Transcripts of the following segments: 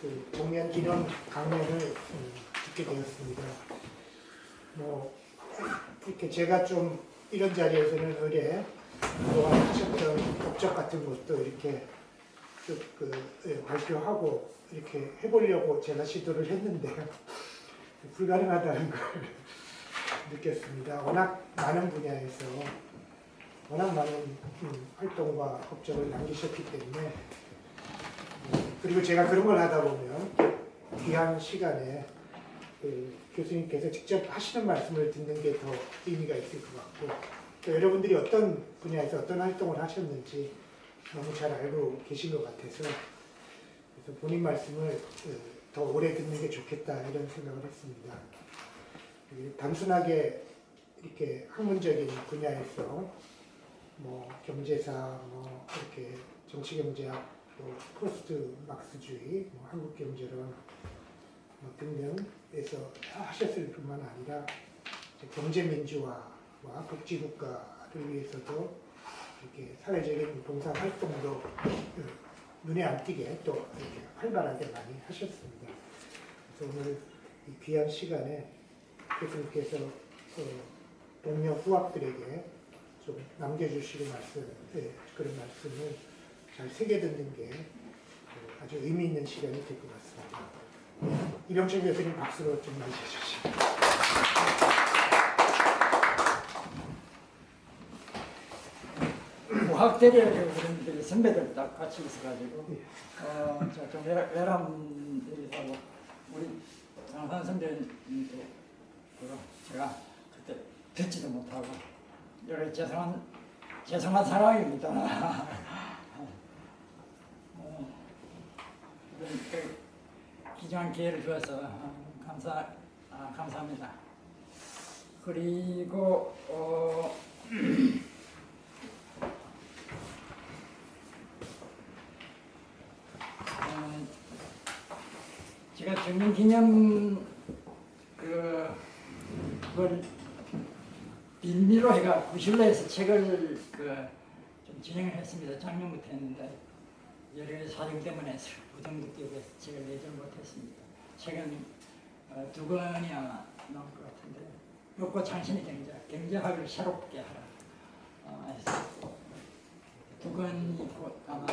그 정년 기념 강연을 듣게 되었습니다. 뭐 이렇게 제가 좀 이런 자리에서는 의뢰 그동안 하셨던 업적 같은 것도 이렇게 쭉 발표하고 이렇게 해보려고 제가 시도를 했는데 불가능하다는 걸 느꼈습니다. 워낙 많은 분야에서 워낙 많은 활동과 업적을 남기셨기 때문에 그리고 제가 그런 걸 하다 보면 귀한 시간에 교수님께서 직접 하시는 말씀을 듣는 게 더 의미가 있을 것 같고 또 여러분들이 어떤 분야에서 어떤 활동을 하셨는지 너무 잘 알고 계신 것 같아서 그래서 본인 말씀을 더 오래 듣는 게 좋겠다 이런 생각을 했습니다. 단순하게 이렇게 학문적인 분야에서 뭐 경제사, 뭐 이렇게 정치경제학, 또 포스트 막스주의, 뭐 한국경제론 뭐 등등에서 하셨을 뿐만 아니라 경제민주화와 복지국가를 위해서도 이렇게 사회적인 봉사활동도 눈에 안 띄게 또 이렇게 활발하게 많이 하셨습니다. 그래서 오늘 이 귀한 시간에 교수님께서 동료 후학들에게 좀 남겨주시는 그런 말씀을 잘 새겨듣는 게 아주 의미 있는 시간이 될 것 같습니다. 이병철 교수님 박수로 좀 맞이해 주시죠. 학대를 그런 선배들 딱 같이 있어가지고 좀 외람들이라고 우리 장산 선배님도 제가 그때 듣지도 못하고 여러 죄송한 상황입니다. 귀중한 기회를 주어서 감사합니다. 그리고 제가 정년기념 그걸 빌미로 해가 구실로에서 책을 좀 진행을 했습니다. 작년부터 했는데 여러 가지 사정 때문에 부정부기에서 책을 내지 못했습니다. 책은 2권이 아마 나올 것 같은데 벽고 창신의 경제학을 새롭게 하라 해서 2권이 있고 아마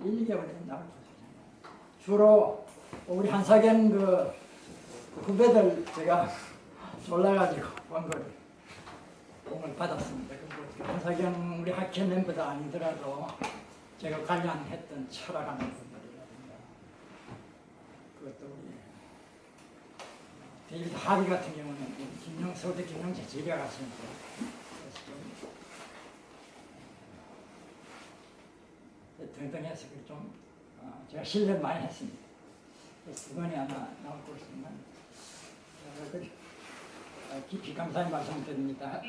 1, 2개월에 나올 것 같아요. 주로 우리 한사경 후배들 제가 졸라가지고 원고를 공을 받았습니다. 한사경 우리 학회 멤버도 아니더라도 제가 관련했던 철학하는 분들이라든가 그것도 우리 데이비드 하비 같은 경우는 서울대 김영재 지가 가시는데 그래서 좀 등등해서 좀 제가 신뢰를 많이 했습니다. 그래서 2권이 아마 나올 것이지만 깊이 감사의 말씀드립니다.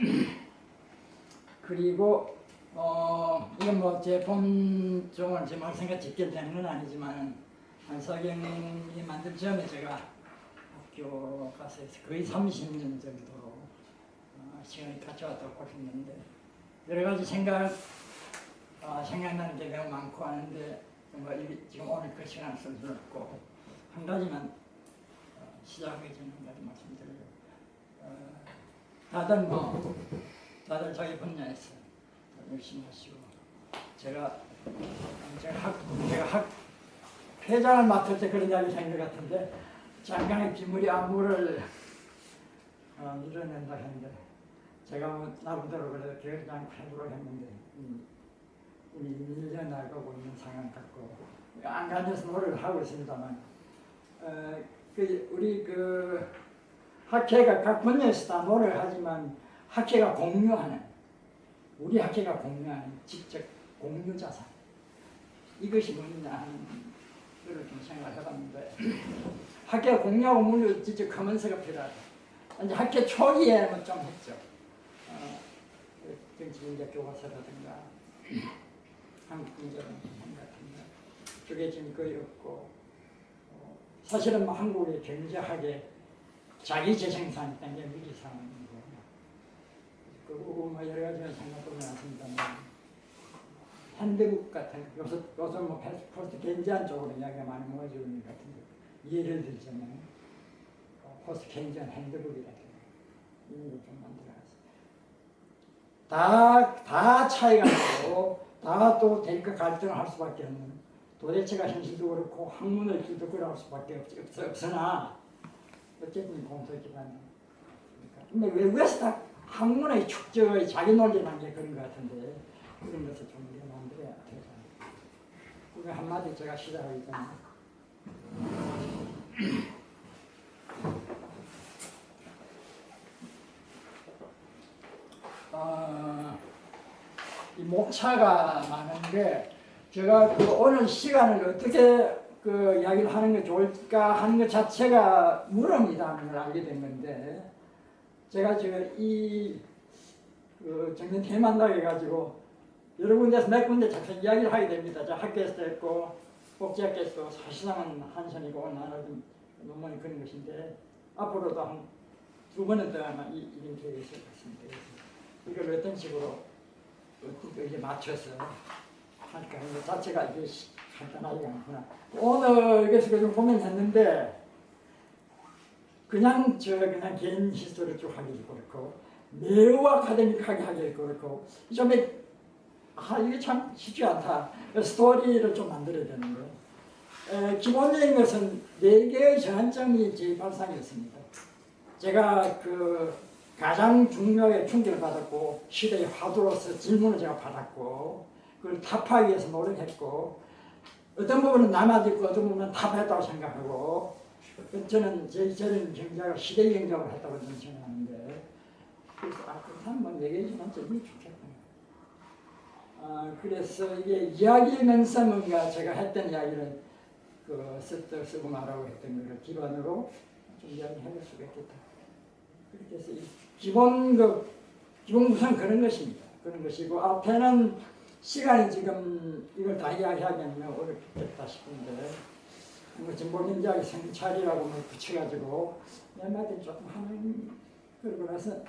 그리고 이건 뭐 제 본종을 제 말씀과 직결되는 건 아니지만 한사경이 만든 전에 제가 학교 가서 거의 30년 정도로 시간이 같이 왔다고 보셨는데 여러 가지 생각나는 게 매우 많고 하는데 지금 오늘 그 시간을 쓸 수는 없고 한 가지만 시작하기 전에 한 가지 말씀드려요. 다들 자기 분야에서 열심히 하시고 제가 회장을 맡을 때 그런 이야기 된 것 같은데 장강의 비물이 안무를 이뤄낸다 했는데 제가 뭐 나름대로 그래도 게으르지 않고 해보려고 했는데 이미 밀려나가고 있는 상황 같고 안 가져서 노력을 하고 있습니다만 우리 학회가 각 분야에서 다 노력을 하지만 학회가 공유하는 우리 학회가 공유하는 직접 공유자산 이것이 뭐냐 하는 것을 좀 생각을 해봤는데 학회가 공유하고 물류 직접 커먼스가 필요하다. 이제 학회 초기에는 좀 했죠. 정치경제 교과서라든가 한국경제론 같은데 그게 지금 거의 없고 사실은 뭐 한국의 경제학의 자기 재생산이 굉장히 위기 상황이고 뭐 여러 가지 생각도 많습니다만 핸드북 같은 요새 뭐 포스트 겐지안 쪽으로 이야기가 많이 모아지고 있는 것 같은데 예를 들자면 포스트 겐지안 핸드북이라든가 이런 걸 좀 만들어놨어요. 다 차이가 나고 다 또 대립과 갈등을 할 수밖에 없는 도대체가 현실도 그렇고 학문을 기독교로 할 수밖에 없으나 어쨌든 공소기관은 근데 외국에서 다 학문의 축적의 자기 논리라는 게 그런 것 같은데 그런 것을 좀 만들어야 돼요. 그게 한마디 제가 시작하기 전에 이 목차가 많은데 제가 그 오늘 시간을 어떻게 그 이야기를 하는 게 좋을까 하는 것 자체가 물음이라는 걸 알게 된 건데 제가 지금 그 정년 퇴임한다고 해가지고 여러 군데서 몇 군데 자꾸 이야기를 하게 됩니다. 저 학교에서도 했고 복지학교에서도 사실상은 한선이고 오늘 나눠준 논문이 그런 것인데 앞으로도 한 2번은 더 아마 이런 계획이 있을 것 같습니다. 그래서 이걸 어떤 식으로 어떻게 이제 맞춰서 할까 하는 것 자체가 이게 간단하지가 않구나. 오늘 여기서 좀 고민했는데 그냥 개인 히스토리를 쭉 하기도 그렇고 매우 아카데믹하게 하기도 그렇고 좀 이게 참 쉽지 않다. 스토리를 좀 만들어야 되는 거예요. 기본적인 것은 4개의 전환점이 제 발상이었습니다. 제가 그 가장 중요하게 충격을 받았고 시대의 화두로서 질문을 제가 받았고 그걸 타파하기 위해서 노력했고 어떤 부분은 남아있고 어떤 부분은 타파했다고 생각하고 저는 저런 경작을 시대 경작을 했다고 저는 생각하는데 그래서 그렇다면 뭐 4개지만 좀 좋겠구나. 그래서 이게 이야기면서 뭔가 제가 했던 이야기를 쓰고 말하고 했던 것을 기반으로 좀 이야기해볼 수가 있겠다. 그렇게 해서 기본 구성 그런 것입니다. 그런 것이고 앞에는 시간이 지금 이걸 다 이야기하기는 어렵겠다 싶은데 뭐 정보경제학의 성찰이라고 뭐 붙여가지고 몇 마디 조금 하는 그러고 나서 그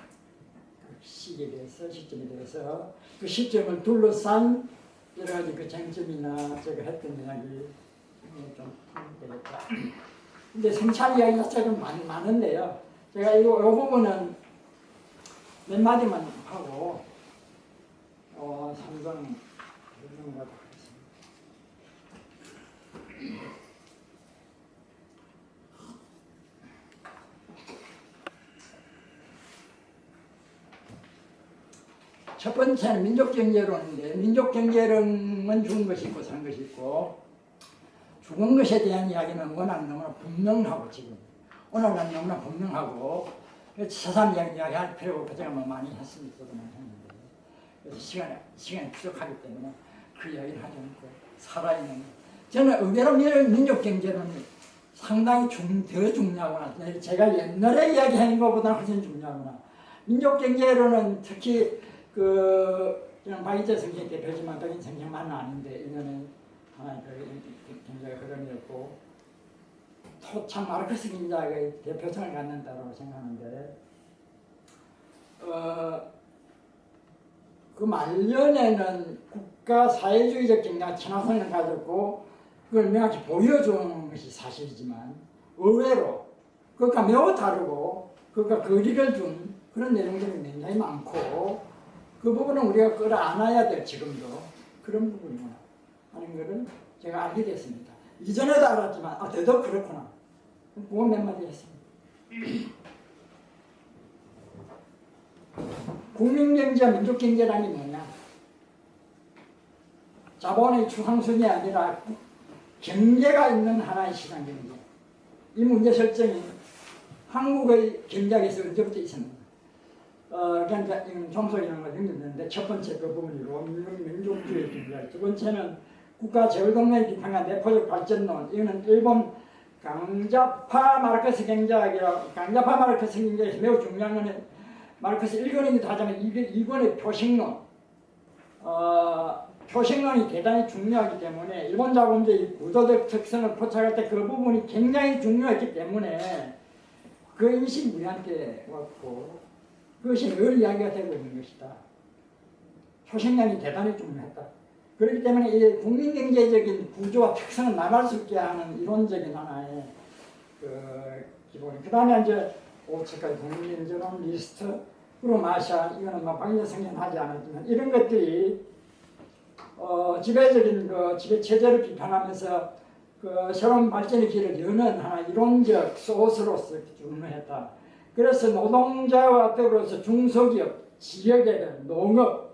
시기에 대해서 시점에 대해서 그 시점을 둘러싼 여러 가지 그 쟁점이나 제가 했던 이야기 좀 하면 되겠다. 근데 성찰 이야기 자체가 좀 많은데요. 제가 이 부분은 몇 마디만 하고 삼성 설명하도록 하겠습니다. 첫 번째는 민족경제론인데 민족경제론은 죽은 것이 있고 산 것이 있고 죽은 것에 대한 이야기는 워낙 너무나 분명하고 지금 오늘날 너무나 분명하고 세상 이야기할 필요가 없고 제가 뭐 많이 했습니다. 했는데 그래서 시간이 부족하기 때문에 그 이야기를 하지 않고 살아있는 저는 의외로 민족경제론이 상당히 더 중요하구나. 제가 옛날에 이야기하는 것보다 훨씬 중요하구나. 민족경제론은 특히 그냥 박인재 선생님 대표지만 박인재 선생님만은 아닌데 이거는 하나의 경제가 흐름이었고 토착 마르크스 경제학의 대표성을 갖는다고 생각하는데 그 말년에는 국가 사회주의적 경제가 친화성을 가졌고 그걸 명확히 보여주는 것이 사실이지만 의외로 그것과 매우 다르고 그것과 거리를 둔 그런 내용들이 굉장히 많고 그 부분은 우리가 끌어안아야 될 지금도 그런 부분이구나 하는 것을 제가 알게 됐습니다. 이전에도 알았지만 더더욱 그렇구나. 그건 몇 마디 했습니다. 국민경제와 민족경제라는 게 뭐냐? 자본의 추상순이 아니라 경제가 있는 하나의 시장경제. 이 문제 설정이 한국의 경제학에서 언제부터 있었는가? 그러니까 종속이라는 걸 힘들는데 첫 번째 그 부분이고 민족주의 경제. 두 번째는 국가 제월동맹 비판과 내포적 발전론. 이거는 일본 강자파 마르크스 경제학이라고 강자파 마르크스 경제에서 매우 중요한 거는 마르크스 1권이기도 하지만 2권의 표식론. 표식론이 대단히 중요하기 때문에 일본 자본주의 구도적 특성을 포착할 때 그 부분이 굉장히 중요했기 때문에 그 인식이 우리한테 왔고 그것이 늘 이야기가 되고 있는 것이다. 표식론이 대단히 중요했다. 그렇기 때문에 이 국민경제적인 구조와 특성을 나갈 수 있게 하는 이론적인 하나의 그 기본. 그 다음에 이제 5차까지 국민경제론 리스트, 그리고 마샬, 이거는 뭐 방위성에는 하지 않았지만 이런 것들이 지배적인 그 지배 체제를 비판하면서 그 새로운 발전의 길을 여는 하나 이론적 소스로서 중요했다. 그래서 노동자와 더불어서 중소기업, 지역개발, 농업,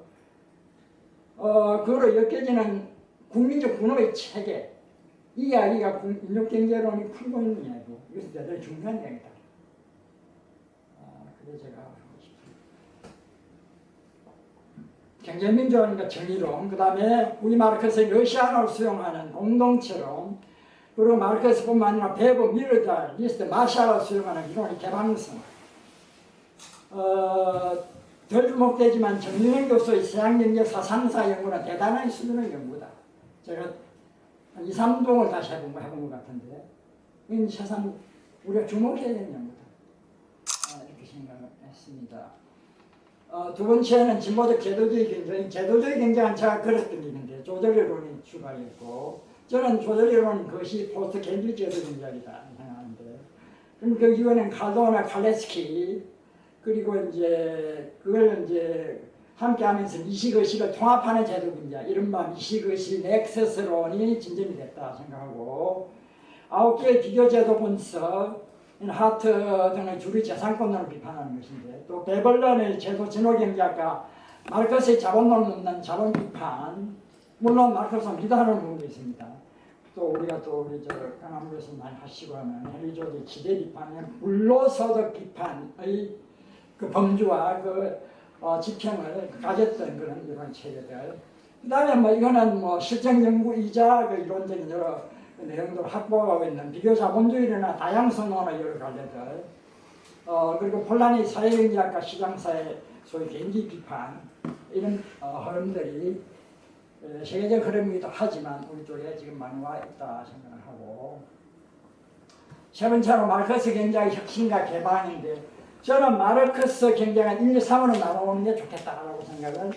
그로 엮여지는 국민적 분업의 체계, 이 이야기가 인력경제론이 풀고 있는 이야기고, 이것은 대단히 중요한 이야기다. 그래서 제가 하고 싶습니다. 경제민주화니까 정의론, 그 다음에 우리 마르크스의 러시아어를 수용하는 공동체론, 그리고 마르크스뿐만 아니라 베버, 미르달, 리스트, 마샬을 수용하는 이론의 개방성. 덜 주목되지만 정윤행 교수의 서양경제 사상사 연구는 대단한 수준의 연구다. 제가 한 2, 3동을 다시 해본 것 같은데, 이건 세상 우리가 주목해야 되는 연구다. 이렇게 생각을 했습니다. 두 번째는 진보적 제도주의 경제. 제도주의 경제는 제가 그랬던 게 있는데, 조절이론이 출발했고, 저는 조절이론 그것이 포스트 겐지 제도 경제이다 생각하는데, 그럼 그 이후에는 카도나 칼레스키, 그리고 이제 그걸 이제 함께 하면서 미식의식을 통합하는 제도 경제, 이른바 미식의식 넥서스론이 진전이 됐다 생각하고, 9개의 비교제도 분석, 하트 등의 주류 재산권론을 비판하는 것인데, 또 베벌런의 제도 진호경제학과 마르크스의 자본론 없는 자본 비판, 물론 마르크스는 비판하는 부분도 있습니다. 또 우리가 또 우리 저 강남구에서 많이 하시고 하는 헨리 조지 지대 비판의 불로소득 비판의 그 범주와 그 지평을 가졌던 그런 이런 체계들. 그 다음에 뭐 이거는 뭐 실증 연구이자 그 이론적인 여러 그 내용들을 확보하고 있는 비교 자본주의나 다양성론의 여러 갈래들. 그리고 폴란의 사회경제학과 시장사회 소위 경기 비판 이런 흐름들이 세계적 흐름이기도 하지만 우리 쪽에 지금 많이 와 있다 생각을 하고, 세 번째로 마르크스 경제의 혁신과 개방인데, 저는 마르크스 경제가 1, 2, 3으로 나눠오는 게 좋겠다라고 생각을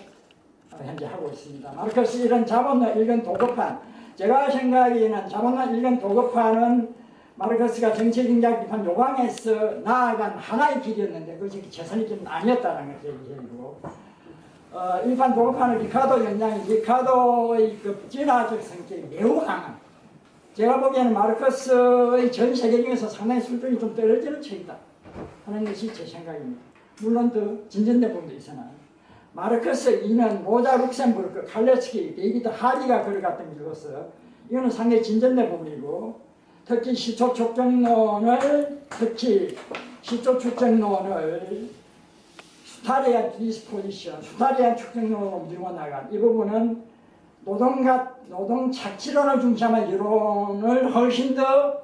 현재 하고 있습니다. 마르크스 이런 자본론 일견 도급판, 제가 생각에는 자본론 일견 도급판은 마르크스가 정치경제학 비판 요강에서 나아간 하나의 길이었는데 그것이 최선의 길은 아니었다는 것을 얘기하고, 일반 도급판은 리카도 연장이 리카도의 그 진화적 성격이 매우 강한, 제가 보기에는 마르크스의 전 세계적에서 상당히 수준이 좀 떨어지는 책이다 하는 것이 제 생각입니다. 물론 더 진전된 부분도 있으나 마르크스 2는 로자 룩셈부르크, 칼레스키, 데이비드 하리가 글을갔던 것으로서 이거는 상당히 진전된 부분이고, 특히 시초 축적론을 스타리안 디스포지션, 스타리안 축적론으로 밀고 나간 이 부분은 노동 착취론을 중심한 이론을 훨씬 더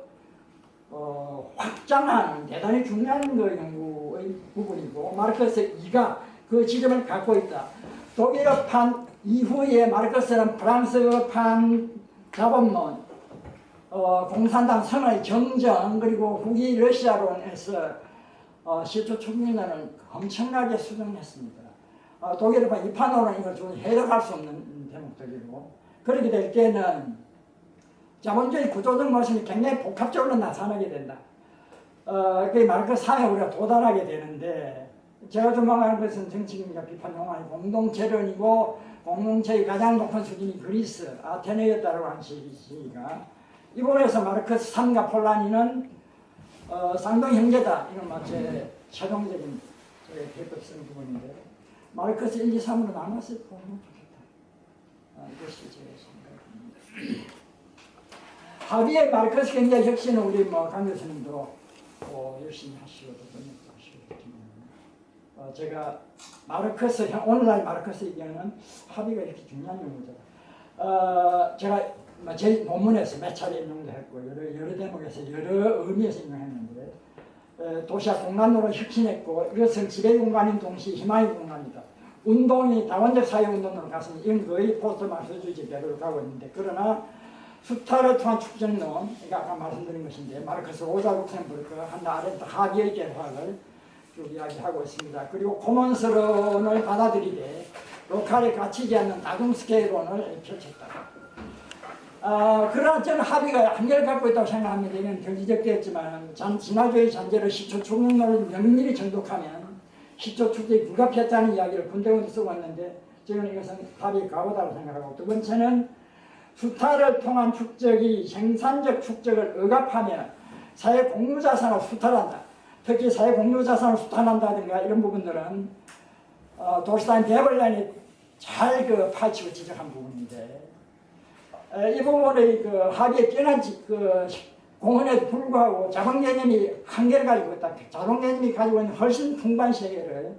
확장하는 대단히 중요한 그 연구의 부분이고, 마르크스 2가 그 지점을 갖고 있다. 독일어판 이후에 마르크스는 프랑스판 자본론, 공산당 선의 정정, 그리고 후기 러시아론에서 시초 축적론을 엄청나게 수정했습니다. 독일어판 이판으로는 이걸 좀 해석할 수 없는 대목들이고, 그렇게 될 때는 자본주의 구조적 모습이 굉장히 복합적으로 나타나게 된다. 그게 마르크스 사회에 우리가 도달하게 되는데, 제가 조망하는 것은 정치경제학 비판 용어의 공동체론이고, 공동체의 가장 높은 수준이 그리스, 아테네였다고 한 시기가, 이 부분에서 마르크스 3과 폴라니는 쌍둥이 형제다. 이건 마치 최종적인 대법 쓰는 부분인데, 마르크스 1, 2, 3으로 나눠서 보면 좋겠다. 이것이 제 생각입니다. 하비의 마르크스 경제 혁신은 우리 강 교수님도 열심히 하시고 번역도 하시고, 제가 마르크스 오늘날 마르크스 얘기하는 하비가 이렇게 중요한 연구죠. 제가 제 논문에서 몇 차례 인용도 했고 여러 대목에서 여러 의미에서 인용했는데, 도시와 공간으로 혁신했고, 이것은 지배공간인 동시에 희망의 공간이다. 운동이 다원적 사회운동으로 갔으니 이건 거의 포스트 마르크스주의 배로 가고 있는데, 그러나 수타를 통한 축적론, 그러니까 아까 말씀드린 것인데 마르크스, 로자 룩셈부르크, 한나 아렌트, 하비의 개화를 쭉 이야기하고 있습니다. 그리고 코먼스론을 받아들이되 로컬에 갇히지 않는 다중스케일론을 펼쳤다. 그러나 저는 합의가 한계를 갖고 있다고 생각합니다. 이건 경지적되었지만 진화주의 잔재를 시초 축적론을 면밀히 정독하면 시초 축적이 불가피했다는 이야기를 군대원이 쓰고 있는데 저는 이것은 답이 가오다고 생각하고, 두 번째는 수탈을 통한 축적이 생산적 축적을 억압하며 사회 공유자산을 수탈한다. 특히 사회 공유자산을 수탈한다든가 이런 부분들은 도시다인 대벌란이 잘 파헤치고 지적한 부분인데, 이 부분의 합의에 뛰어난 공헌에도 불구하고 자본 개념이 한계를 가지고 있다. 자본 개념이 가지고 있는 훨씬 풍부한 세계를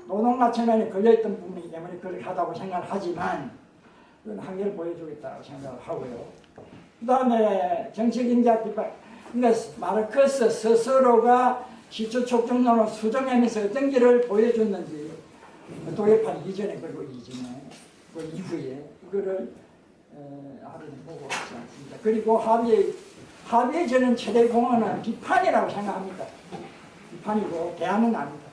노동가천에 걸려있던 부분이기 때문에 그렇게 하다고 생각을 하지만 그건 한계를 보여주겠다고 생각을 하고요. 그 다음에 정치경제학 비판. 그러니까 마르크스 스스로가 시초 촉진론을 수정하면서 어떤 길을 보여줬는지 도입한 이전에 그리고 이전에 그 이후에 이거를 하루는 보고 있지 않습니다. 그리고 합의의 저는 최대 공헌은 비판이라고 생각합니다. 비판이고 대안은 아닙니다.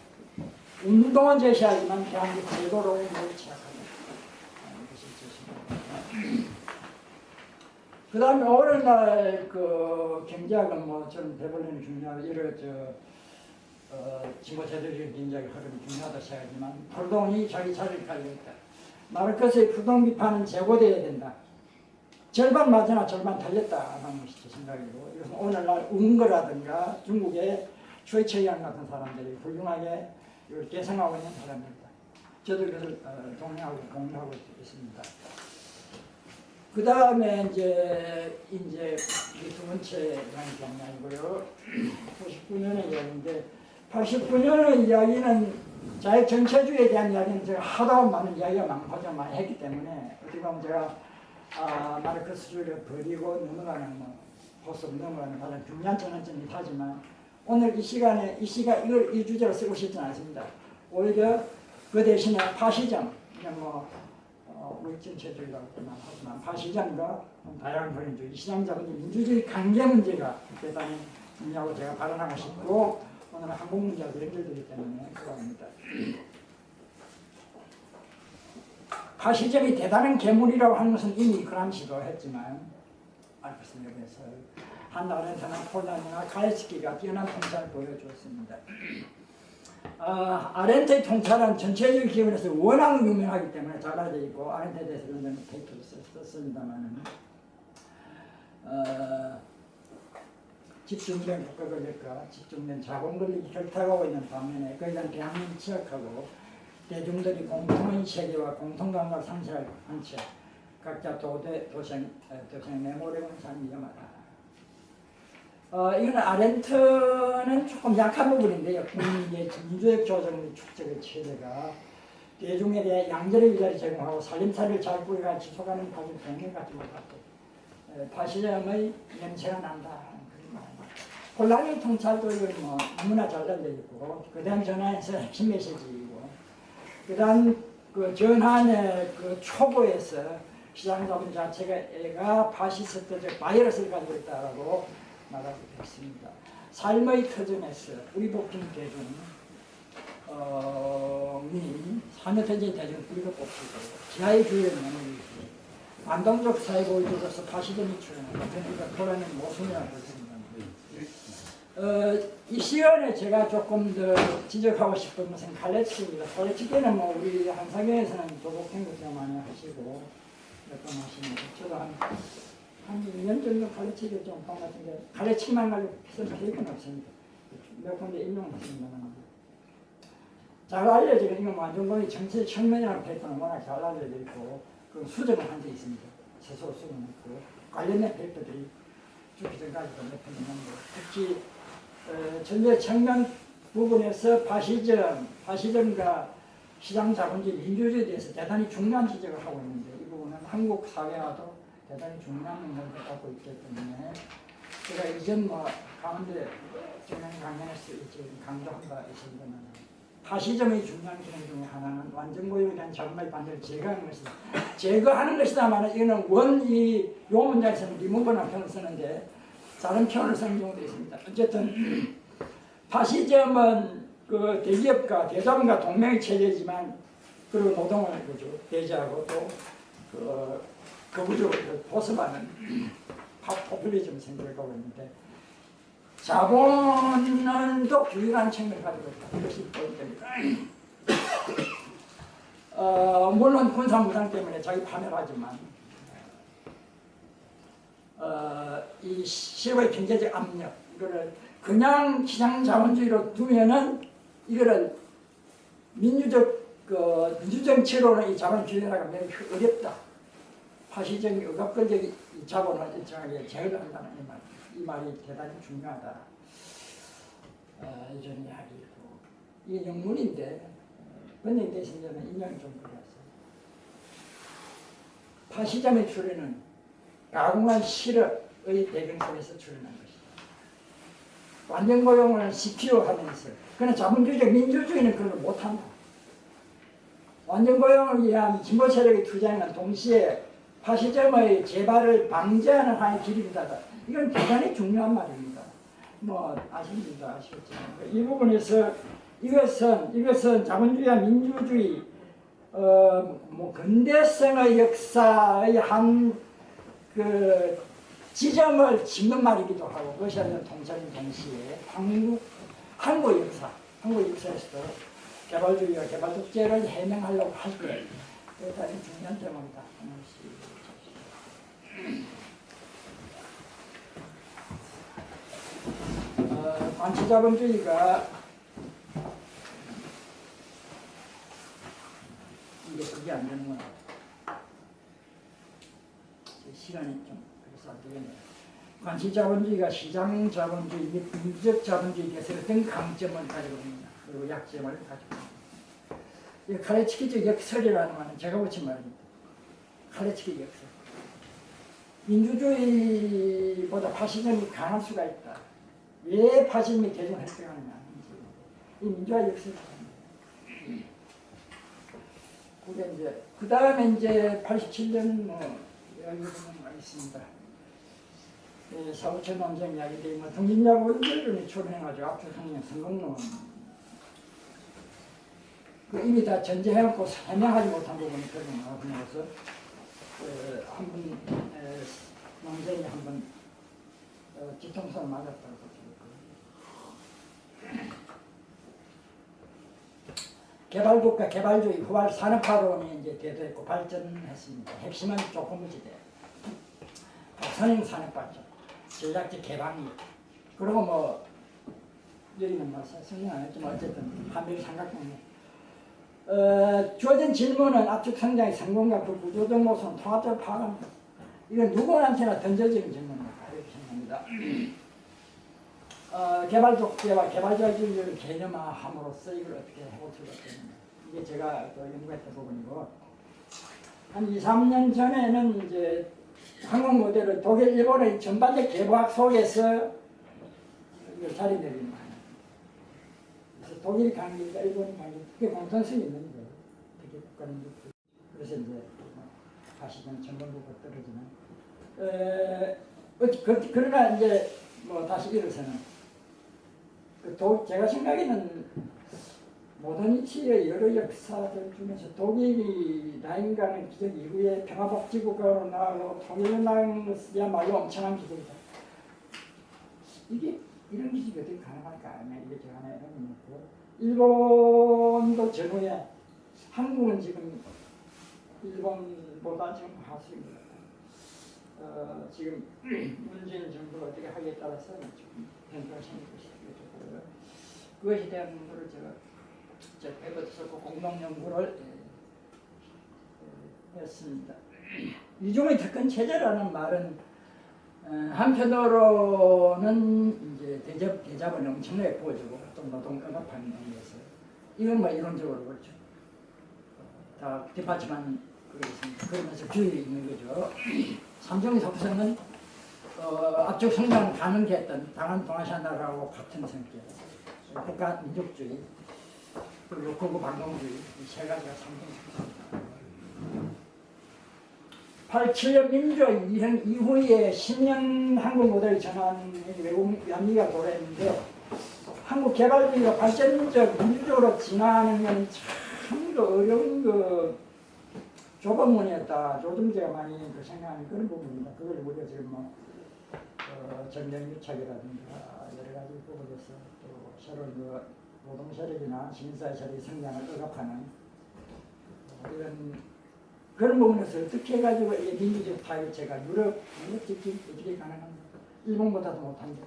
운동은 제시하지만 대안이 제도로 제시하는 것이 제시합니다. 그 다음에 오늘날 경제학은 뭐 저는 대본론이 중요하고 이런 진보제도적인 경제학의 흐름이 중요하다고 생각하지만 불동이 자기 자리를 가지고 있다. 마르크스의 불동 비판은 재고되어야 된다. 절반 맞으나 절반 달렸다라는 것이 제 생각이고, 이것은 오늘날 웅거라든가 중국의 최채양 같은 사람들이 훌륭하게 이걸 개성하고 있는 사람입니다. 저도 그것을 동의하고 공유하고 있습니다. 그 다음에 이제 두 번째 강의고요. 89년의 이야기인데, 89년의 이야기는 자유 정체주의에 대한 이야기는 제가 하도 많은 이야기가 많고 많이 했기 때문에 어떻게 보면 제가 마르크스주의를 버리고 넘어가는 호흡 넘어가는 가장 중요한 전환점이 하지만 오늘 이 시간에 이 주제로 쓰고 싶지는 않습니다. 오히려 그 대신에 파시즘, 그냥 물질체주의라고 하지만 파시즘과 다양한 권위주의, 시장자본주의, 민주주의 관계 문제가 대단히 중요하고 제가 발언하고 싶고 오늘은 한국 문제와 연결되기 때문에 그러합니다. 파시즘이 대단한 괴물이라고 하는 것은 이미 그람시도 했지만 마르크스에 비해서 한나 아렌트나 폴란이나 가예스키가 뛰어난 통찰을 보여주었습니다. 아렌트의 통찰은 전체적인 기원에서 워낙 유명하기 때문에 잘 알려져 있고 아렌트에 대해서 저는 페이퍼를 썼습니다만 집중된 국가권력과 집중된 자본권력이 결탁하고 있는 반면에 그에 대한 대항을 지적하고 대중들이 공통의 세계와 공통감각을 상실하지 않죠. 각자 도생 메모리를 삶이 위험하다. 이건 아렌트는 조금 약한 부분인데요. 국민의 민주적 조정의 축적의 체제가 대중에 대해 양질의 일자리 제공하고 살림살이를 잘 꾸려가 지속하는 과정 병행 가지고 있다. 파시즘의 냄새가 난다. 폴란의 통찰도 이건 너무나 잘 알려져 있고, 그다음 전환에서 핵심 메시지이고, 그다음 전환의 초보에서 시장자본 자체가 파시스트적 바이러스를 가지고 있다라고 말하고 있습니다. 삶의 터전에서 우리 뽑힌 대중, 삶의 터전 대중 우리가 뽑히고 지하의 주의를 내놓기 반동적 사회보유로서 파시즘이 출현한다. 그러니까 폴란은 모순이라고 볼 수 있습니다. 이 시간에 제가 조금 더 지적하고 싶은 것은 칼레츠입니다. 칼레츠께는 우리 한사교에서는 도복행국장 많이 하시고 몇 번 하시는데 저도 한 2년 정도 칼레츠를 좀 본 것 같은데 칼레츠만 가지고 쓴 계획은 없습니다. 몇 군데 인용했습니다만 잘 알려져 있는 이건 완전권의 정치 혁명이라는 페이퍼는 워낙 잘 알려져 있고 그 수정을 한 적 있습니다. 스스로 수정했고 관련된 페이퍼들이 죽기 전까지도 몇 편 있는데 특히 전제 청년 부분에서 파시즘과 시장자본주의, 민주주의에 대해서 대단히 중요한 지적을 하고 있는데 이 부분은 한국 사회와도 대단히 중요한 영향을 갖고 있기 때문에 제가 이전 가운데 청년 강연에서 강조한 바 있습니다만 파시즘의 중요한 기능 중에 하나는 완전고용에 대한 자본의 반대를 제거하는 것이다. 제거하는 것이다만 이거는 이 용문자에서는 리모버라는 표현을 쓰는데 다른 표현을 쓰는 경우도 있습니다. 어쨌든 파시즘은 대기업과 대자본과 동맹의 체제이지만 그리고 노동을 배제하고 또 거부적으로 보습하는 포퓰리즘 생각을 하고 있는데 자본은 또 규율한 측면을 가지고 있다. 이것이 포인트입니다. 물론 군사무장 때문에 자기 파멸하지만 이 실외 경제적 압력 이거를 그냥 시장 자본주의로 두면은 이거를 민주정치로는 이 자본을 규율하기가 매우 어렵다. 파시적인 억압권적인 자본을 일정하게 제어한다는 이 말이 대단히 중요하다. 이런 이야기고 이게 영문인데 번역돼서 저는 인용이 좀 그랬어요. 파시즘의 출현은 가공한 실업의 배경 속에서 출현한 것이다. 완전 고용을 시키려하면서 그러나 자본주의적 민주주의는 그걸 못한다. 완전 고용을 위한 진보 세력의 투쟁은 동시에 파시즘의 재발을 방지하는 하나의 길이다. 이건 대단히 중요한 말입니다. 뭐 아시겠지만 이 부분에서 이것은 자본주의와 민주주의 뭐 근대성의 역사의 한 그 지점을 짚는 말이기도 하고 그것이 아니라 동서인 동시에 한국 역사에서도 개발주의와 개발독재를 해명하려고 할 때 대단히 중요한 점입니다. 관치자본주의가 이게 그게 안 되는구나. 시간이 좀 그래서 안 되겠네요. 관치자본주의가 시장자본주의 및 민주적자본주의에 대해서 어떤 강점을 가지고 있느냐 그리고 약점을 가지고 있느냐. 카레츠키적 역설이라는 말은 제가 붙인 말입니다. 카레츠키 역설. 민주주의보다 파시즘이 강할 수가 있다. 왜 파시즘이 대중을 획득하느냐. 이 민주화 역설입니다. 그 다음에 이제 87년 이야기 부분가 있습니다. 사후천 논쟁 이야기들이 뭐 등진야본들이 출연해가지고 압축성령 성공론 이미 다 전제해놓고 해명하지 못한 부분이 그런 거 그래서 한번 논쟁이 한번 뒤통수를 맞았다고 개발국가 개발주의 후발 산업화론이 이제 대두했고 발전했습니다. 핵심은 조건부지대, 선행 산업발전, 전략적 개방이 그리고 뭐 여기는 뭐 설명 안 했지만 어쨌든 한미일 삼각동맹. 주어진 질문은 압축 성장의 성공과 그 구조적 모습은 통합적으로 파악합니다. 이건 누구한테나 던져지는 질문입니다. 이렇게 생각합니다. 개발독재와 개발자주의를 개념화함으로써 이걸 어떻게 해볼 수가 있겠느냐. 이게 제가 또 연구했던 부분이고, 한 2, 3년 전에는 이제 한국 모델을 독일, 일본의 전반적 개과학 속에서 자리 내리는 거예요. 그래서 독일 강의가 일본 강의, 그게 공통성이 있는 거예요. 특히 국가는 그래서 이제 다시는 전반부가 떨어지는. 그러나 이제 뭐 다시 일어서는. 제가 생각에는 모더니티의 여러 역사들 중에서 독일이 라인강의 기적 이후에 평화복지국가로 나가고 통일로 나간 것이야말로 엄청난 기적이다. 이게 이런 기적이 어떻게 가능할까? 이게 제가 하나 해보니까 일본도 전후에 한국은 지금 일본보다 지금 하수입니다. 지금 문재인 정부가 어떻게 하기에 따라서 좀 변화가 생길 것이다. 그것에 대한 연구를 제가 해봤었고 공동 연구를 했습니다. 이중의 특권 체제라는 말은 한편으로는 이제 대접을 엄청나게 보여주고 또 노동 억압하는 의미에서 이건 뭐 이론적으로 그렇죠. 다 뒷받침한 그게 있습니다. 그러면서 규율이 있는 거죠. 삼종의 속성은 압축 성장 가능했던 다른 동아시아 나라하고 같은 성격, 국가 민족주의, 그리고 극우 반공주의 이 세 가지가 삼종의 속성입니다. 87년 민주화 이후에 10년 한국 모델 전환이 외국 양리가 도래했는데 한국 개발주의가 발전적 민주적으로 진화하는 건 참 그래도 어려운 그 좁은 문이었다. 조정제가 많이 그 생각하는 그런 부분입니다. 그걸 우리가 지금 뭐 전쟁유착이라든가 여러 가지 부분에서 또 새로운 그 노동 세력이나 시민사회 세력의 성장을 억압하는 이런 그런 부분에서 어떻게 해가지고 이 민주적 타협체가 유럽 특히 어떻게 가능합니까? 일본보다도 못한데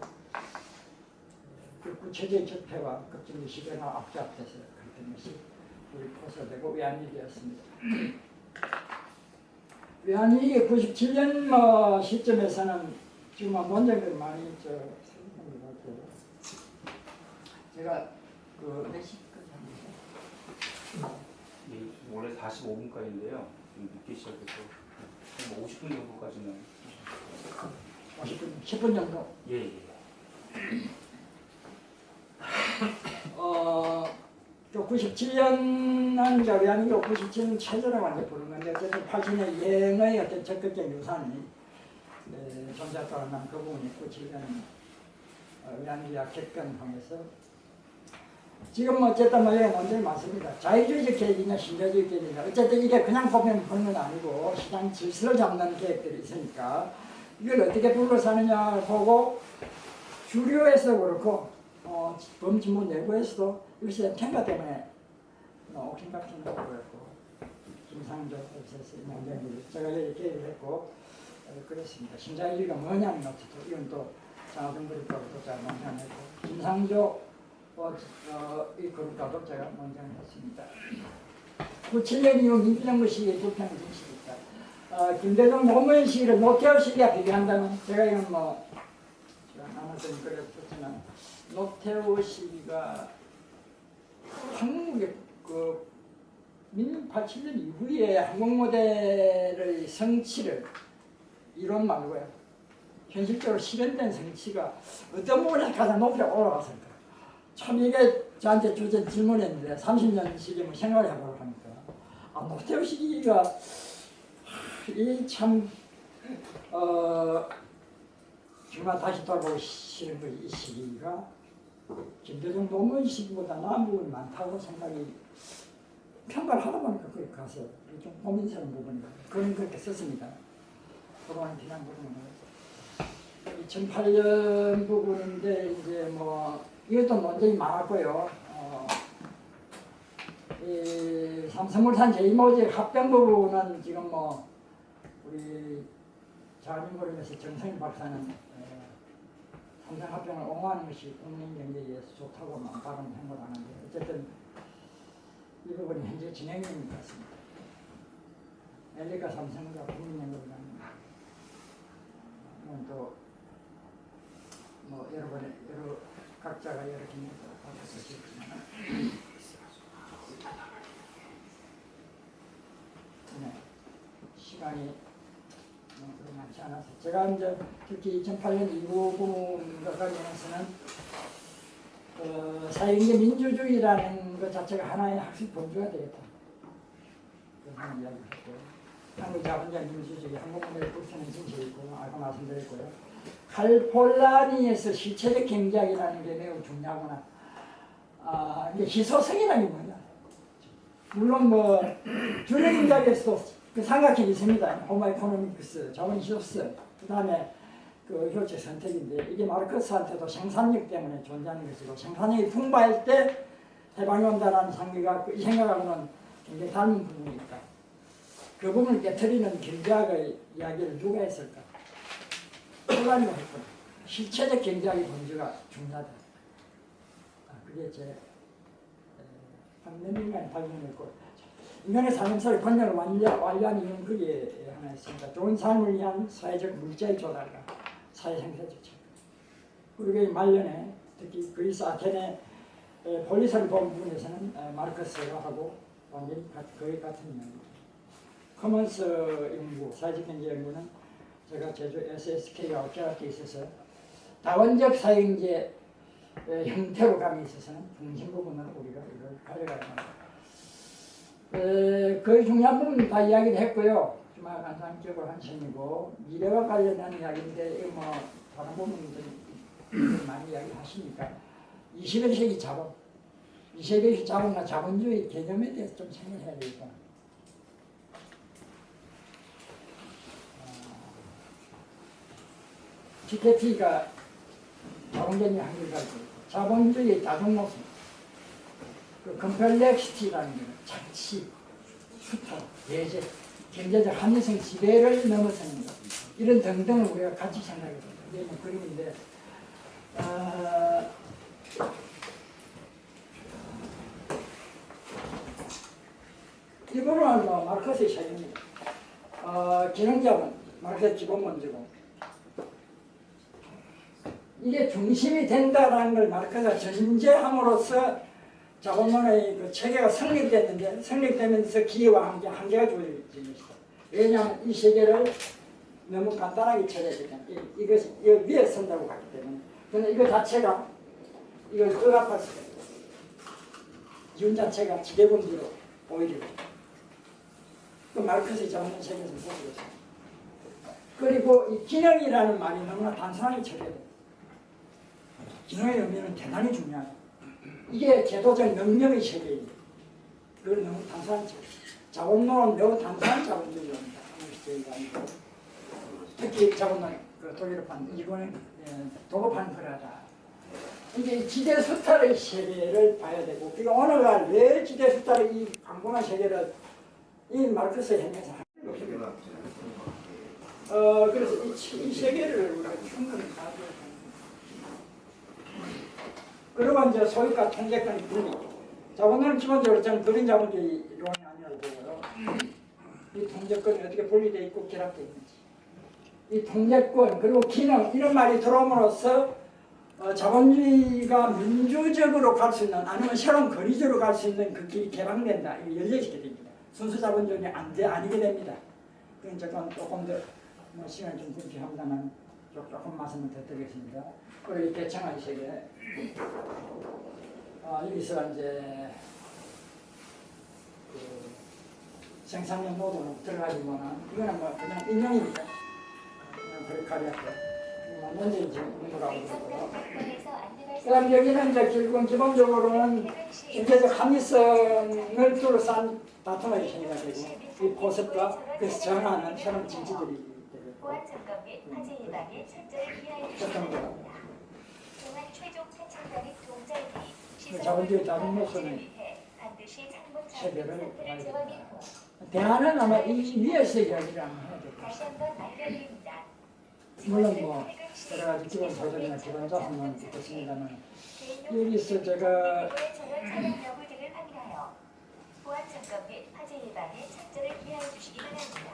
그 구체적 적폐와 급진의 시대가 앞잡혀서 그랬던 것이 우리 포서되고 외환위기 되었습니다. 외환위기 97년 뭐 시점에서는 지금 원장들 많이 설명한 것 같고 제가 그 몇 시까지 합니까? 예, 원래 45분까지인데요. 늦게 시작해서 한 50분 정도까지는 50분, 10분 정도. 예, 예. 또 97년은 이제 외환위기 97년 체제라고 이제 부르는 건데 어쨌든 80년 여행의 어떤 적극적 유산이 존재했다는 그 부분이 97년 외환위기 약격권 통해서 지금 어쨌든 뭐 여기 문제가 많습니다. 자유주의적 계획이냐 신자주의 계획이냐 어쨌든 이게 그냥 보면 보는 건 아니고 시장 질서를 잡는 계획들이 있으니까 이걸 어떻게 둘러싸느냐 보고 주류에서 그렇고 범진문 내부에서도 이것이 평가 때문에 옥신 같은 거 보였고 김상조 원장님 제가 여기 계획을 했고 그랬습니다. 신자유주의가 뭐냐는 것도 이건 또 장학금그룹하고도 제가 mon장했고 김상조 이 그룹과도 제가 mon장했습니다. 97년 이후 민주정부 시기에 불평의 정식이 있다. 김대중 노무현 시기를 노태우 시기와 비교한다면 제가 이건 뭐 제가 나눠서 그랬었지만 노태우 시기가 한국의 그 민국 87년 이후에 한국 모델의 성취를 이론 말고요. 현실적으로 실현된 성취가 어떤 부분에서 가장 높이 올라갔을까? 참 이게 저한테 주전 질문했는데 30년 시기면 생각을 해보려고 하니까 노태우 시기가 이 참 정말 다시 돌아보기 싫은 거지. 이 시기가 김대중 노무현 시기보다 나은 부분이 많다고 생각이 평가를 하다 보니까 거기 가서 좀 고민스러운 부분이다. 그런 그렇게 썼습니다. 그동안 비난 부분은 2008년 부분인데 이제 뭐 이것도 논쟁이 많았고요. 이 삼성물산 제2모직 합병 부분은 지금 뭐 우리 자연인고림에서 정성인 박사는 삼성 합병을 옹호하는 것이 국민 경제에 의해서 좋다고 발언한 걸 아는데 어쨌든 이 부분이 현재 진행 중인 것 같습니다. LG가 삼성과 국민연금이라는 또뭐 여러 각자가 여러 기능을 받아서 있지만 네, 시간이 많지 않아서 제가 이제 특히 2008년 이후 부분과 관련해서는 사회경제 민주주의라는 것 자체가 하나의 학습 본주가 되겠다. 그런 이야기를 했고 한국 자본주의 민주주의 한국 모델 국세는 진실이 있고 아까 말씀드렸고요. 칼폴라니에서 실체적 경제학이라는 게 매우 중요하구나. 이게 희소성이라는 게 뭐냐. 물론 뭐 주력 경제학에서도 그 삼각형이 있습니다. 호모 이코노미크스, 자본 희소성, 그 다음에 그 효율적 선택인데 이게 마르크스한테도 생산력 때문에 존재하는 것이고 생산력이 풍부할 때 해방이 온다라는 상기가 이 생각하고는 굉장히 닮은 부분이 있다. 그 부분을 깨트리는 경제학의 이야기를 누가 했을까? 폴란이가 했구나. 실체적 경제학의 본질가 중요하다. 그게 제 한몇년간 발견했고 인간의 삶에서의 번영을 완료한 이유는 그게 하나 있습니다. 좋은 삶을 위한 사회적 물자의 조달과 사회생태 조치. 그리고 이 말년에 특히 그리스 아테네 폴리스를 본 부분에서는 마르크스하고 완전히 거의 같은 이야기입니다. 커먼스 연구, 사회적 경제 연구는 제가 제주 SSK와 어깨학교에 있어서 다원적 사회경제 형태로 감에 있어서는 중심 부분을 우리가 이걸 가져가야 합니다. 거의 중요한 부분 다 이야기를 했고요. 정말 간단적으로 한 셈이고 미래와 관련한 이야기인데 이거 뭐 다른 부분들 많이 이야기하시니까 21세기 자본 이 세계에서 자본주의 개념에 대해서 좀 생각해야 되겠다. 피케티가 자본주의 한글까지 자본주의 다중 모습, 그 컴플렉시티라는 게 장치, 수탈, 예제, 경제적 합리성 지배를 넘어서는 것, 이런 등등을 우리가 같이 생각해야 됩니다. 이게 뭐 그림인데, 이거는 뭐 마르크스의 책입니다. 기능자본, 마르크스의 기본문제고, 이게 중심이 된다라는 걸 마르크스가 전제함으로써 자본론의 그 체계가 성립됐는데, 성립되면서 기회와 함께 한계가 주어진 것이다. 왜냐하면 이 세계를 너무 간단하게 처리해야 되잖아요. 이것이 이 위에 선다고 하기 때문에. 근데 이거 자체가 이걸 억압할 수가 있어요. 기운 자체가 지배분기로 오히려 그 마르크스의 자본론 세계에서 보고 있습니다. 그리고 이 기능이라는 말이 너무나 단순하게 처리해야 돼요. 기능의 의미는 대단히 중요하다. 이게 제도적 능력의 세계입니다. 그걸 너무 단순한 자본론은 매우 단순한 자본주의입니다. 특히 자본론 그 독일어판 이거는 도급한 거라다. 이게 지대 수탈의 세계를 봐야 되고, 그리고 어느 날 왜 지대 수탈의 이 광범한 세계를 이 마르크스의 행에서 하는 것입니다. 그래서 이 세계를 우리가 충분히 봐야 돼요. 그리고 이제 소유가 통제권이 분리. 자본론은 기본적으로 저는 그린 자본주의 이론이 아니라고 보고요. 이 통제권이 어떻게 분리되어 있고 결합되어 있는지. 이 통제권 그리고 기능 이런 말이 들어옴으로써 자본주의가 민주적으로 갈 수 있는 아니면 새로운 거리적으로 갈 수 있는 그 길이 개방된다. 이거 열려지게 됩니다. 순수 자본주의는 아니게 됩니다. 그건 조금 더 시간이 좀 분피합니다만 조금 말씀을 더 드리겠습니다. 그리고 이 개창의 세계. 여기서 이제 그 생산력 노동으로 들어가지고는 이거는 뭐 그냥 인용입니다. 그냥 그렇게 가볍게 먼저 이제 있는 거라고 그러고요. 그다음 여기는 이제 결국은 기본적으로는 경제적 합리성을 둘러싼 다툼의 행위가 되고 이 포섭과 그래서 정하는 새로운 진지들이 되겠고 어떤 거 자본주의 다른 모습은 세계를 봐야 됩니다. 대안은 아마 이 위에서 이야기를 한번 해야 될 것 같습니다. 물론 뭐 여러 가지 기본 소득이나 기본 자산은 있겠습니다만 여기서 제가 보안 점검 및 화재 예방에 착자를 기하해 주시기 바랍니다.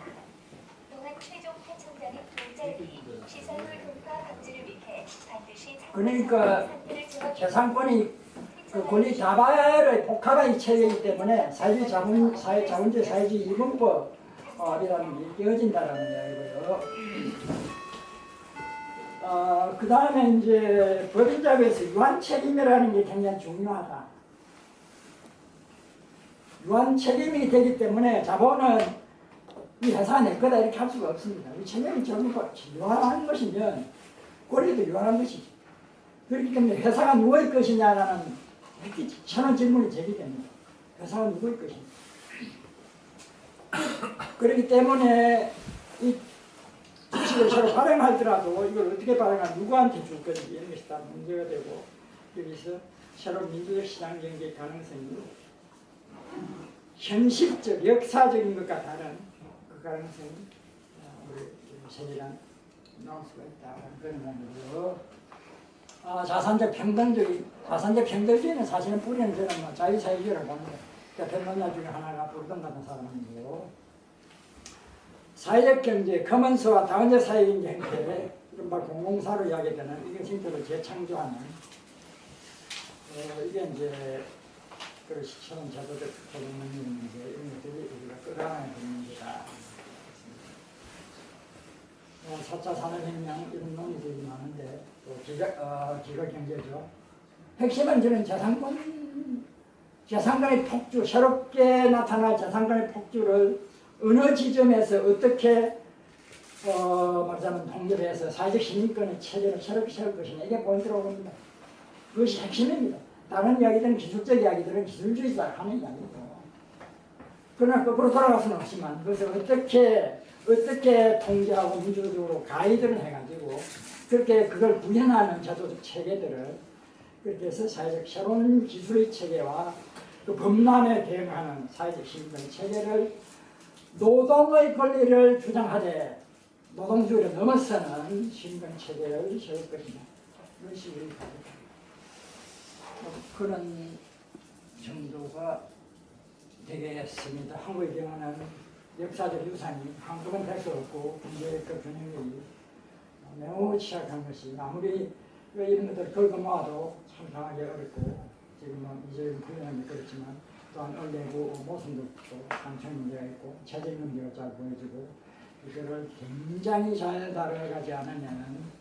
또한 최종 파천장의 동작이 시설물 돌파 방지를 위해 반드시 그러니까 재산권이 그 권리 다발의 복합의 체계이기 때문에 자본주의 사회주의 이분법이라는 게 이어진다라는 이야기고요. 그 다음에 이제 법인자에서 유한 책임이라는 게 굉장히 중요하다. 유한 책임이 되기 때문에 자본은 이 회사가 내 거다 이렇게 할 수가 없습니다. 이 책임이 전부 유한한 것이면 권리도 유한한 것이지. 그렇기 때문에 회사가 누구의 것이냐라는 천원 질문이 제기됩니다. 회사가 누구의 것이냐. 그렇기 때문에 이 주식을 서로 발행하더라도 이걸 어떻게 발행하면 누구한테 줄 건지 이런 것이 다 문제가 되고 여기서 새로운 민주적 시장 경제 가능성이 현실적 역사적인 것과 다른 그 가능성이 우리 세계랑 나올 수가 있다. 그런 말이고요. 자산적 평등주의는 사실은 뿌리는 저는 뭐 자유사회주의라고 합니다. 대표론자 중에 하나가 불던 같은 사람이고 사회적 경제, 커먼스와 다원적 사회경제 행태, 이른바 공공사로 이야기되는 이게 실제로 재창조하는 이게 이제 그 시청 제도적 적응능력 문제 이런 것들이 우리가 끌어안아야 되는 문제다. 4차 산업혁명 이런 논의들이 많은데 또 기가경제죠. 핵심은 저는 재산권의 폭주, 새롭게 나타날 재산권의 폭주를 어느 지점에서 어떻게 말하자면 통제해서 사회적 시민권의 체제를 새롭게 세울 것이냐 이게 포인트라고 봅니다. 그것이 핵심입니다. 다른 이야기들은 기술적 이야기들은 기술주의자 하는 이야기고. 그러나 거꾸로 돌아가서는 없지만 그래서 어떻게 통제하고 민주적으로 가이드를 해가지고 그렇게 그걸 구현하는 제도적 체계들을 그렇게 해서 사회적 새로운 기술의 체계와 그 범람에 대응하는 사회적 시민적 체계를 노동의 권리를 주장하되 노동주의를 넘어서는 시민적 체계를 세울 것이다. 이것이 우리 그런 정도가 되겠습니다. 한국에 경하는 역사적 유산이 한국은 될 수 없고 경제적 균형이 매우 취약한 것이 아무리 이런 것들을 걸고 모아도 참 당하기 어렵고 지금은 이제 부연하기 그렇지만 또한 언내부 모순도 상처 문제가 있고 체질 문제가 잘 보여지고 이거를 굉장히 잘 다뤄가지 않으면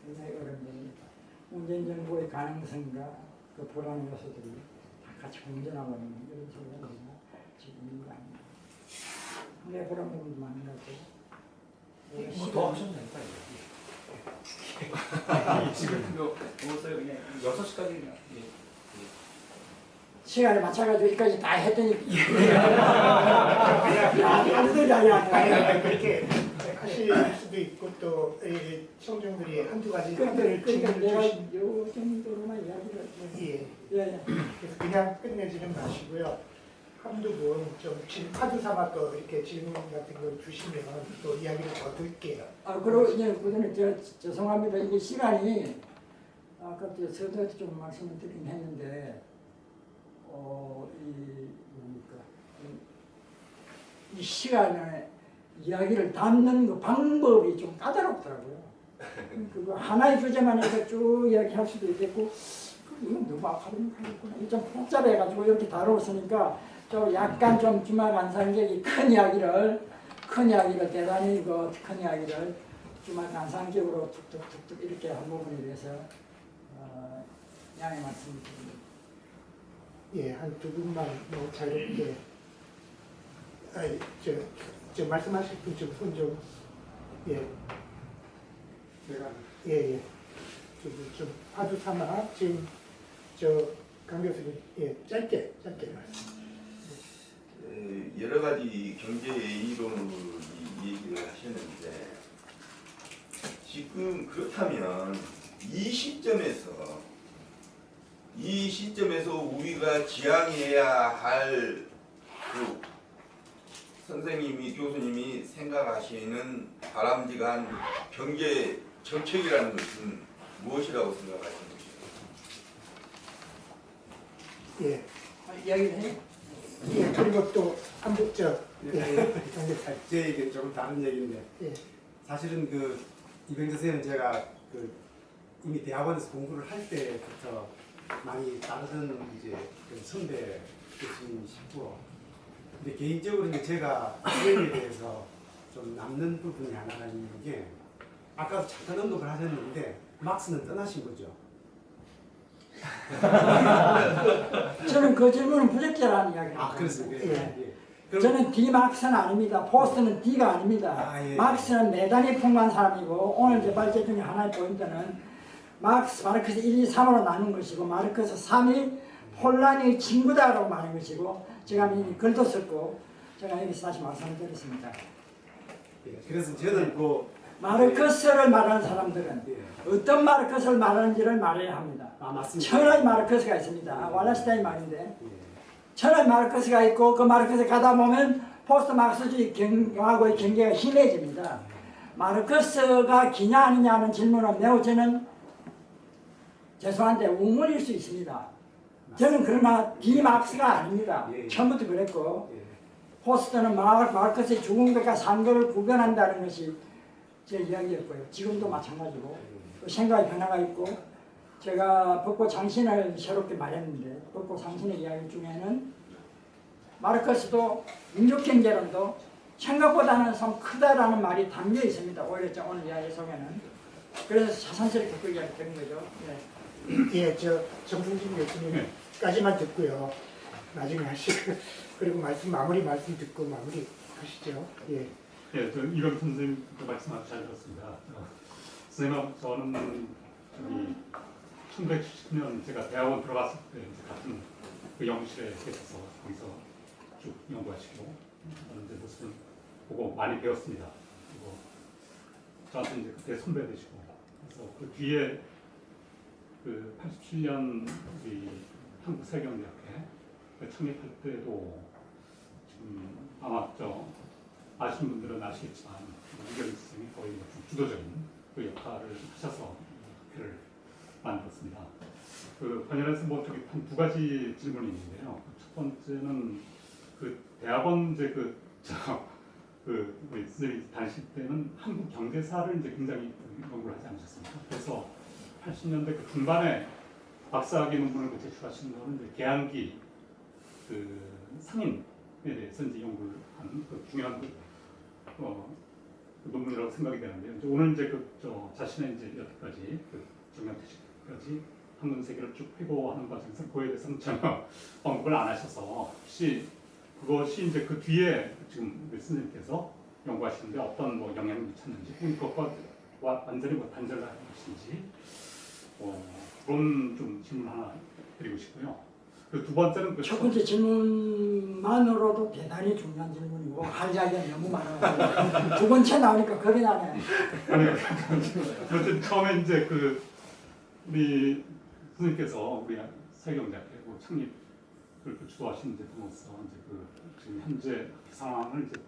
굉장히 어렵습니다. 문재인 정부의 가능성과 그 불안 요소들이 다 같이 공존하고 있는 이런 상황입니다. 지금 아닙니다. 내 불안 부분도 많은 것 같고 뭐더 하셔도 된다 지금 이거 보세요. 그냥 6시까지 그냥 시간에 맞춰가지고 여기까지 다 했더니 야 그렇게 하실 수도 있고 또 청중들이 한두 가지 그러니까 질문을 내가 주신 요 정도로만 이야기를 예. 예. 그래서 그냥 끝내지는 마시고요. 한두 분 좀 파도 삼아 또 이렇게 질문 같은 걸 주시면 또 이야기를 더 듣게요. 그리고 이제 그거는 죄송합니다. 이게 시간이 아까 서두에서 좀 말씀을 드리긴 했는데 이 시간에 이야기를 담는 그 방법이 좀 까다롭더라고요. 그거 하나의 주제만 해서 쭉 이야기할 수도 있겠고 이건 너무 아카데믹하겠구나. 이게 좀 복잡해가지고 이렇게 다루었으니까 좀 약간 좀 주말간상적인 큰 이야기를 대단히 큰 이야기를 주말간상적으로 툭툭툭툭 이렇게 한 부분에 대해서 양해 말씀드립니다. 예, 한 두 분만 뭐 자유롭게 저 말씀하실 분 좀 손 좀 예. 제가 예. 좀 파도 삼아 지금 강 교수님 예 짧게 말씀. 여러 가지 경제 이론으로 얘기를 하셨는데 지금 그렇다면 이 시점에서 우리가 지향해야 할 그 선생님이 교수님이 생각하시는 바람직한 경제 정책이라는 것은 무엇이라고 생각하십니까? 예. 이야기를 해요. 예, 그리고 또 한국 제 얘기 조금 다른 얘기인데 예. 사실은 그 이병재 선생님은 제가 그 이미 대학원에서 공부를 할 때부터 많이 따르던 이제 그 선배 교수님이시고 근데 개인적으로 이제 제가 수행에 대해서 좀 남는 부분이 하나가 있는 게 아까도 잠깐 언급을 하셨는데 막스는 떠나신 거죠. 저는 그 질문은 부적절한 이야기입니다. 그렇습니다. 예. 저는 D 막스는 아닙니다. 포스트는 D가 아닙니다. 예. 막스는 매단이 풍부한 사람이고 오늘 제 발제 중에 하나의 포인트는 마르크스 1, 2, 3으로 나눈 것이고 마르크스 3이 혼란의 친구다라고 말한 것이고 제가 이미 글도 썼고 제가 여기서 다시 말씀드렸습니다. 예. 그래서 저는 그 마르크스를 말하는 사람들은 어떤 마르크스를 말하는지를 말해야 합니다. 맞습니다. 천하의 마르크스가 있습니다. 왈라스타인 말인데 천하의 마르크스가 있고 그 마르크스 가다 보면 포스트 마르크스주의 경하고의 경계가 심해집니다. 마르크스가 기냐 아니냐 하는 질문은 매우 저는 죄송한데 우문일 수 있습니다. 저는 그러나 비마르크스가 아닙니다. 처음부터 그랬고 포스트는 마르크스의 죽은 것과 산 것을 구별한다는 것이 제 이야기였고요. 지금도 마찬가지고 생각의 변화가 있고 제가 벚꽃 장신을 새롭게 말했는데 벚꽃 장신의 이야기 중에는 마르크스도 민족경제론도 생각보다는 좀 크다라는 말이 담겨 있습니다. 오히려 오늘 이야기 속에는. 그래서 자연스럽게 그 이야기 되는 거죠. 예, 정승진 교수님까지만 듣고요. 나중에 하시고 그리고 마무리 말씀 듣고 마무리 하시죠. 예. 예, 이병 선생님 말씀 아주 잘 들었습니다. 선생님, 저는 1970년 제가 대학원 들어갔을 때 이제 같은 그 연구실에 계셔서 거기서 쭉 연구하시고 저는 이제 모습을 보고 많이 배웠습니다. 그리고 저한테 이제 그때 선배 되시고 그래서 그 뒤에 그 87년 우리 한국세경대학회 창립할 때도 지금 아마 아시는 분들은 아시겠지만 이경희 선생님이 거의 좀 주도적인 그 역할을 하셔서 학회를 만들었습니다. 그 관련해서 뭐 저기 한 두 가지 질문이 있는데요. 첫 번째는 그 대학원 이제 우리 선생님이 다니실 때는 한국 경제사를 이제 굉장히 연구를 하지 않으셨습니까? 그래서 80년대 그 중반에 박사학위 논문을 제출하신 거는 이제 계양기 그 상인에 대해서 이제 연구를 한 그 중요한 그 논문이라고 생각이 되는데요. 이제 오늘 이제 자신의 이제 여태까지 그 정년퇴직까지 한문 세계를 쭉 회고하는 과정에서 그에 대해서는 전혀 언급을 안 하셔서 혹시 그것이 이제 그 뒤에 지금 선생님께서 연구하시는데 어떤 뭐 영향을 미쳤는지 혹은 그것과 완전히 뭐 단절하는 것인지 그런 좀 질문 하나 드리고 싶고요. 그 두 번째는 첫 번째 질문만으로도 대단히 중요한 질문이고 할 이야기가 너무 많아요. 두 번째 나오니까 겁이 나네. 아니 그런데 처음에 이제 그 우리 선생님께서 우리 세경대학교 창립을 주도하신 데로서 이제 그 지금 현재 상황을 이제